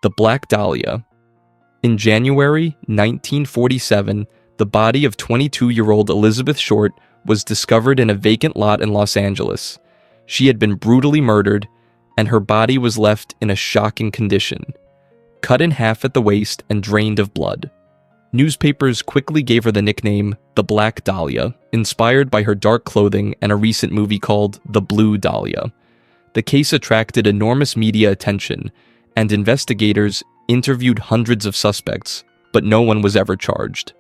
The Black Dahlia. In January 1947, the body of 22-year-old Elizabeth Short was discovered in a vacant lot in Los Angeles. She had been brutally murdered, and her body was left in a shocking condition, cut in half at the waist and drained of blood. Newspapers quickly gave her the nickname the Black Dahlia, inspired by her dark clothing and a recent movie called The Blue Dahlia. The case attracted enormous media attention, and investigators interviewed hundreds of suspects, but no one was ever charged.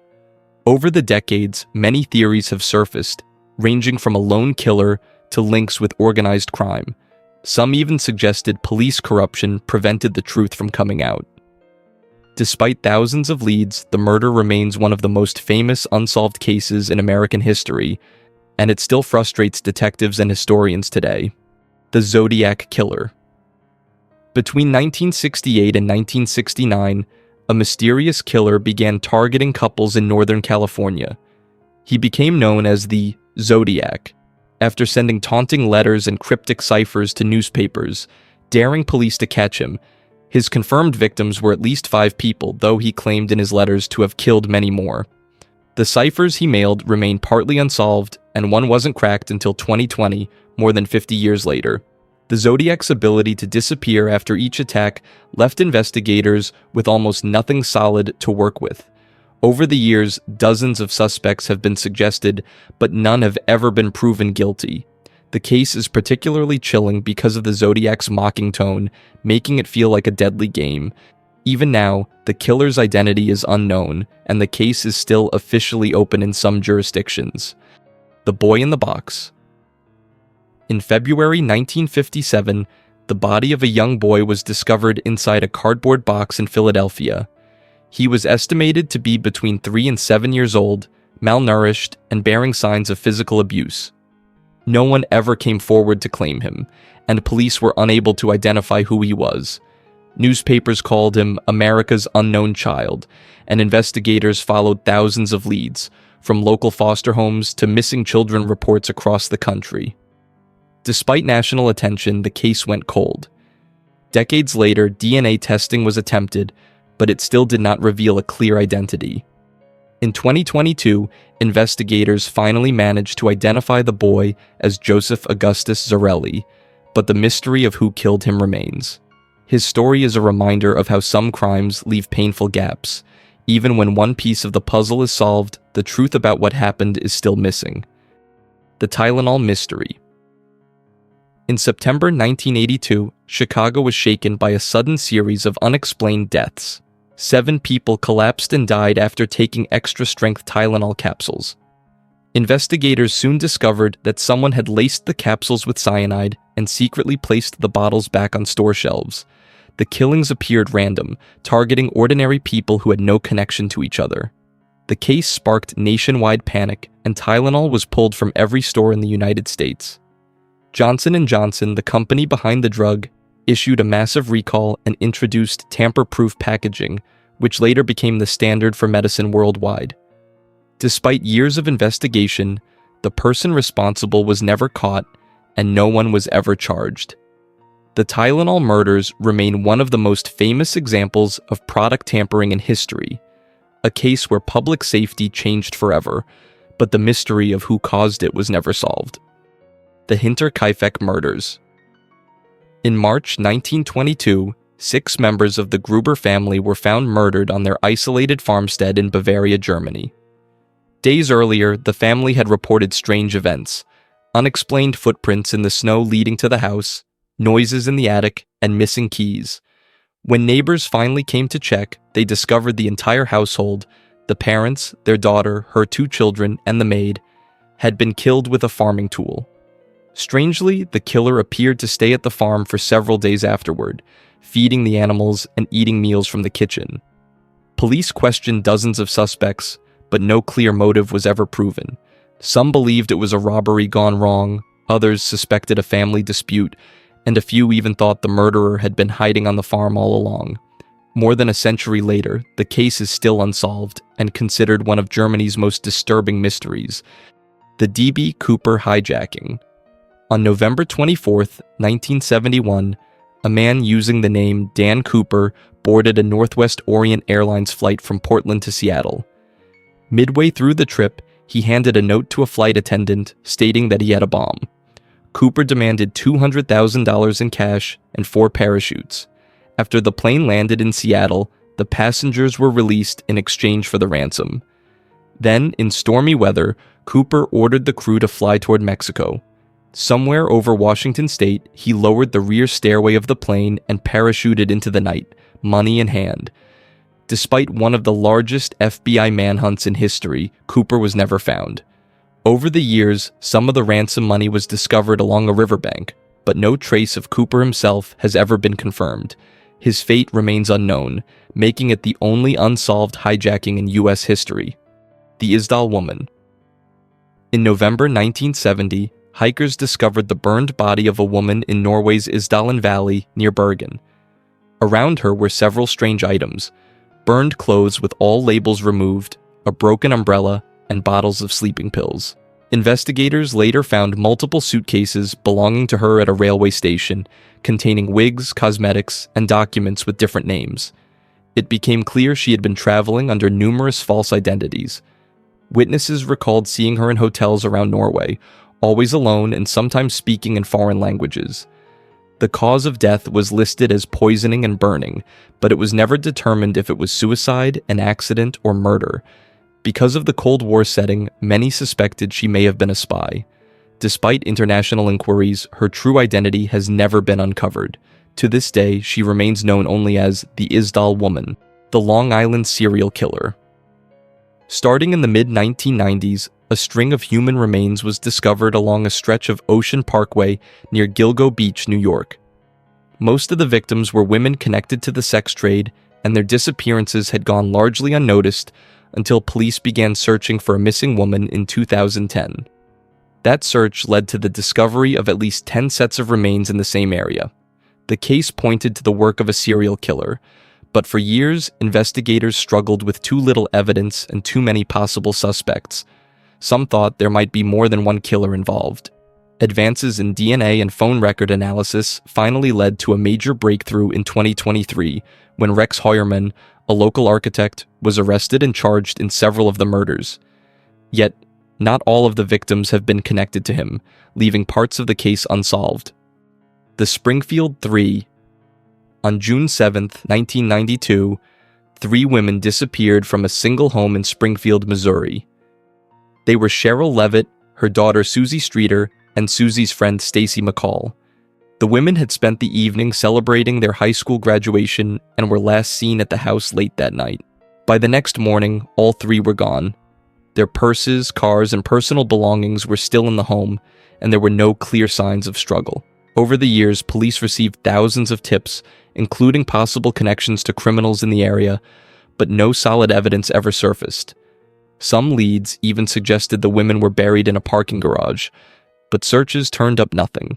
Over the decades, many theories have surfaced, ranging from a lone killer to links with organized crime. Some even suggested police corruption prevented the truth from coming out. Despite thousands of leads, the murder remains one of the most famous unsolved cases in American history, and it still frustrates detectives and historians today. The Zodiac Killer. Between 1968 and 1969, a mysterious killer began targeting couples in Northern California. He became known as the Zodiac, after sending taunting letters and cryptic ciphers to newspapers, daring police to catch him. His confirmed victims were at least 5 people, though he claimed in his letters to have killed many more. The ciphers he mailed remain partly unsolved, and one wasn't cracked until 2020, more than 50 years later. The Zodiac's ability to disappear after each attack left investigators with almost nothing solid to work with. Over the years, dozens of suspects have been suggested, but none have ever been proven guilty. The case is particularly chilling because of the Zodiac's mocking tone, making it feel like a deadly game. Even now, the killer's identity is unknown, and the case is still officially open in some jurisdictions. The Boy in the Box. In February 1957, the body of a young boy was discovered inside a cardboard box in Philadelphia. He was estimated to be between 3 and 7 years old, malnourished, and bearing signs of physical abuse. No one ever came forward to claim him, and police were unable to identify who he was. Newspapers called him America's Unknown Child, and investigators followed thousands of leads, from local foster homes to missing children reports across the country. Despite national attention, the case went cold. Decades later, DNA testing was attempted, but it still did not reveal a clear identity. In 2022, investigators finally managed to identify the boy as Joseph Augustus Zarelli, but the mystery of who killed him remains. His story is a reminder of how some crimes leave painful gaps. Even when one piece of the puzzle is solved, the truth about what happened is still missing. The Tylenol Mystery. In September 1982, Chicago was shaken by a sudden series of unexplained deaths. 7 people collapsed and died after taking extra-strength Tylenol capsules. Investigators soon discovered that someone had laced the capsules with cyanide and secretly placed the bottles back on store shelves. The killings appeared random, targeting ordinary people who had no connection to each other. The case sparked nationwide panic, and Tylenol was pulled from every store in the United States. Johnson & Johnson, the company behind the drug, issued a massive recall and introduced tamper-proof packaging, which later became the standard for medicine worldwide. Despite years of investigation, the person responsible was never caught, and no one was ever charged. The Tylenol murders remain one of the most famous examples of product tampering in history, a case where public safety changed forever, but the mystery of who caused it was never solved. The Hinterkaifeck Murders. In March 1922, 6 members of the Gruber family were found murdered on their isolated farmstead in Bavaria, Germany. Days earlier, the family had reported strange events: unexplained footprints in the snow leading to the house, noises in the attic, and missing keys. When neighbors finally came to check, they discovered the entire household, the parents, their daughter, her 2 children, and the maid, had been killed with a farming tool. Strangely, the killer appeared to stay at the farm for several days afterward, feeding the animals and eating meals from the kitchen. Police questioned dozens of suspects, but no clear motive was ever proven. Some believed it was a robbery gone wrong, others suspected a family dispute, and a few even thought the murderer had been hiding on the farm all along. More than a century later, the case is still unsolved and considered one of Germany's most disturbing mysteries: the D.B. Cooper hijacking. On November 24, 1971, a man using the name Dan Cooper boarded a Northwest Orient Airlines flight from Portland to Seattle. Midway through the trip, he handed a note to a flight attendant stating that he had a bomb. Cooper demanded $200,000 in cash and 4 parachutes. After the plane landed in Seattle, the passengers were released in exchange for the ransom. Then, in stormy weather, Cooper ordered the crew to fly toward Mexico. Somewhere over Washington state, he lowered the rear stairway of the plane and parachuted into the night, money in hand. Despite one of the largest FBI manhunts in history, Cooper was never found. Over the years, some of the ransom money was discovered along a riverbank, but no trace of Cooper himself has ever been confirmed. His fate remains unknown, making it the only unsolved hijacking in U.S. history. The Isdal Woman. In November 1970, hikers discovered the burned body of a woman in Norway's Isdalen Valley near Bergen. Around her were several strange items: burned clothes with all labels removed, a broken umbrella, and bottles of sleeping pills. Investigators later found multiple suitcases belonging to her at a railway station, containing wigs, cosmetics, and documents with different names. It became clear she had been traveling under numerous false identities. Witnesses recalled seeing her in hotels around Norway, always alone and sometimes speaking in foreign languages. The cause of death was listed as poisoning and burning, but it was never determined if it was suicide, an accident, or murder. Because of the Cold War setting, many suspected she may have been a spy. Despite international inquiries, her true identity has never been uncovered. To this day, she remains known only as the Isdal Woman, the Long Island serial killer. Starting in the mid-1990s, a string of human remains was discovered along a stretch of Ocean Parkway near Gilgo Beach, New York. Most of the victims were women connected to the sex trade, and their disappearances had gone largely unnoticed until police began searching for a missing woman in 2010. That search led to the discovery of at least 10 sets of remains in the same area. The case pointed to the work of a serial killer, but for years, investigators struggled with too little evidence and too many possible suspects. Some thought there might be more than one killer involved. Advances in DNA and phone record analysis finally led to a major breakthrough in 2023 when Rex Heuermann, a local architect, was arrested and charged in several of the murders. Yet, not all of the victims have been connected to him, leaving parts of the case unsolved. The Springfield Three. On June 7, 1992, 3 women disappeared from a single home in Springfield, Missouri. They were Cheryl Levitt, her daughter Susie Streeter, and Susie's friend Stacy McCall. The women had spent the evening celebrating their high school graduation and were last seen at the house late that night. By the next morning, all 3 were gone. Their purses, cars, and personal belongings were still in the home, and there were no clear signs of struggle. Over the years, police received thousands of tips, including possible connections to criminals in the area, but no solid evidence ever surfaced. Some leads even suggested the women were buried in a parking garage, but searches turned up nothing.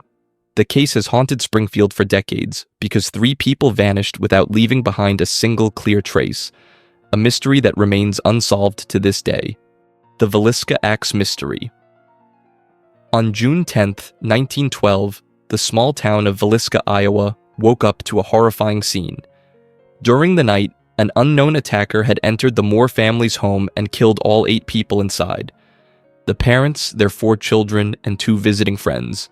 The case has haunted Springfield for decades because 3 people vanished without leaving behind a single clear trace, a mystery that remains unsolved to this day. The Villisca Axe Mystery. On June 10, 1912, the small town of Villisca, Iowa, woke up to a horrifying scene. During the night, an unknown attacker had entered the Moore family's home and killed all 8 people inside. The parents, their 4 children, and 2 visiting friends.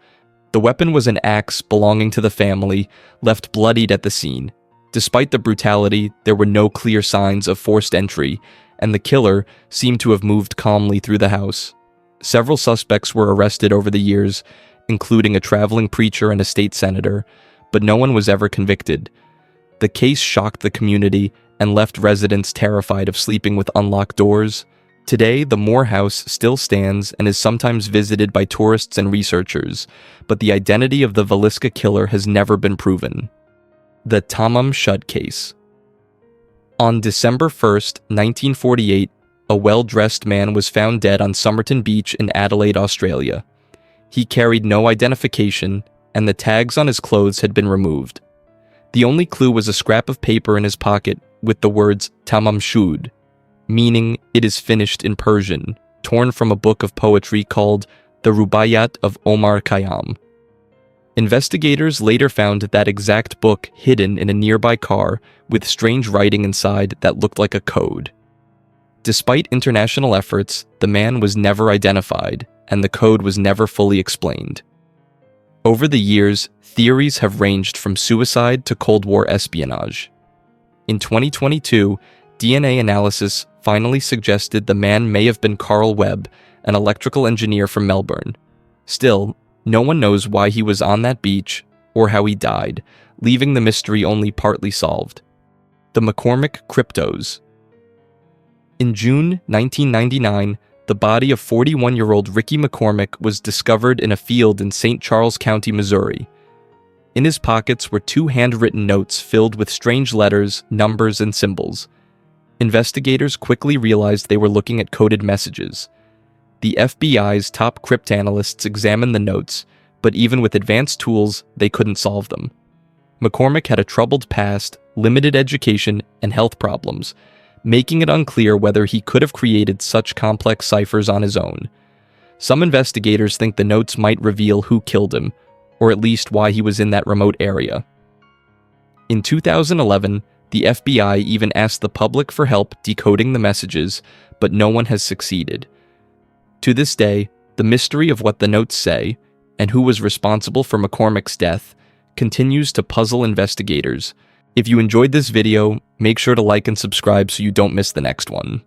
The weapon was an axe belonging to the family, left bloodied at the scene. Despite the brutality, there were no clear signs of forced entry, and the killer seemed to have moved calmly through the house. Several suspects were arrested over the years, including a traveling preacher and a state senator, but no one was ever convicted. The case shocked the community and left residents terrified of sleeping with unlocked doors. Today, the Moore house still stands and is sometimes visited by tourists and researchers, but the identity of the Villisca killer has never been proven. The Tamam Shud case. On December 1st, 1948, a well-dressed man was found dead on Somerton Beach in Adelaide, Australia. He carried no identification, and the tags on his clothes had been removed. The only clue was a scrap of paper in his pocket with the words Tamam Shud, meaning it is finished in Persian, torn from a book of poetry called The Rubaiyat of Omar Khayyam. Investigators later found that exact book hidden in a nearby car with strange writing inside that looked like a code. Despite international efforts, the man was never identified, and the code was never fully explained. Over the years, theories have ranged from suicide to Cold War espionage. In 2022, DNA analysis finally suggested the man may have been Carl Webb, an electrical engineer from Melbourne. Still, no one knows why he was on that beach or how he died, leaving the mystery only partly solved. The McCormick Cryptos. In June 1999, the body of 41-year-old Ricky McCormick was discovered in a field in St. Charles County, Missouri. In his pockets were 2 handwritten notes filled with strange letters, numbers, and symbols. Investigators quickly realized they were looking at coded messages. The FBI's top cryptanalysts examined the notes, but even with advanced tools, they couldn't solve them. McCormick had a troubled past, limited education, and health problems, making it unclear whether he could have created such complex ciphers on his own. Some investigators think the notes might reveal who killed him, or at least why he was in that remote area. In 2011, the FBI even asked the public for help decoding the messages, but no one has succeeded. To this day, the mystery of what the notes say, and who was responsible for McCormick's death, continues to puzzle investigators. If you enjoyed this video, make sure to like and subscribe so you don't miss the next one.